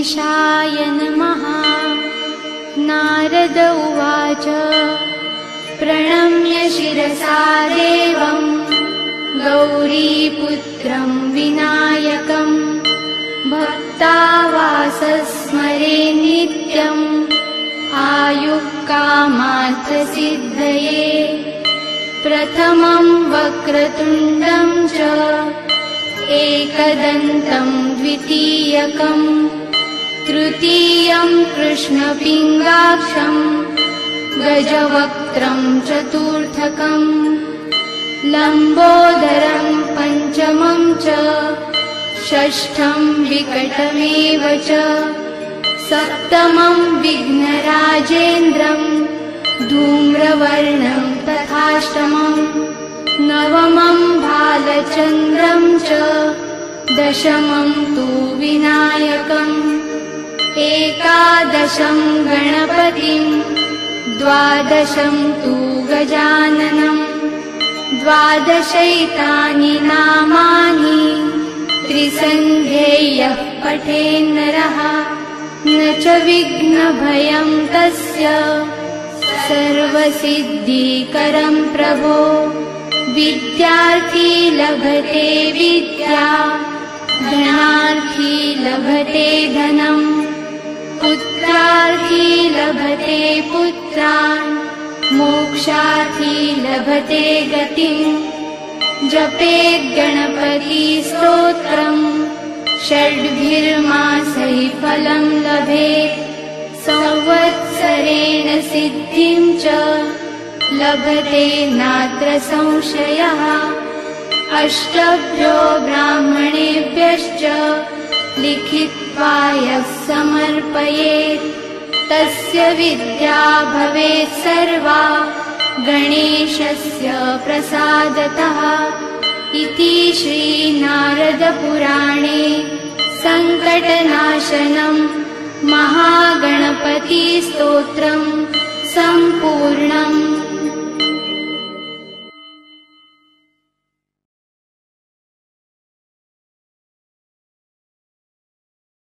गणेशाय नमः। नारद उवाच प्रणम्य शिरसा देवं गौरीपुत्रं विनायकं भक्तावासस्मरे नित्यम् आयुक्कामार्थसिद्धये। प्रथमं वक्रतुण्डं च एकदन्तं द्वितीयकं तृतीयं कृष्णपिङ्गाक्षं गजवक्त्रं चतुर्थकं लम्बोदरं पञ्चमं च षष्ठं विकटमेव च सप्तमं विघ्नराजेन्द्रं धूम्रवर्णं तथाष्टमं नवमं भालचन्द्रं च दशमं तु विनायकम् एकादशं गणपतिं द्वादशं तु गजाननं द्वादशैतानि नामानि त्रिसन्ध्येयः पठेन्नरः न च विघ्नभयं तस्य सर्वसिद्धिकरं प्रभो। विद्यार्थी लभते विद्या धनार्थी लभते धनं पुत्रार्थी लभते पुत्रान् मोक्षार्थी लभते गतिं। जपेत् गणपतिस्तोत्रम् षड्भिर्मासैः फलं लभेत् संवत्सरेण सिद्धिं च लभते नात्र संशयः। अष्टभ्यो ब्राह्मणेभ्यश्च लिखित्वा यः समर्पयेत् तस्य विद्या भवेत् सर्वा गणेशस्य प्रसादतः। इति श्रीनारदपुराणे सङ्कटनाशनं महागणपतिस्तोत्रं सम्पूर्णम्।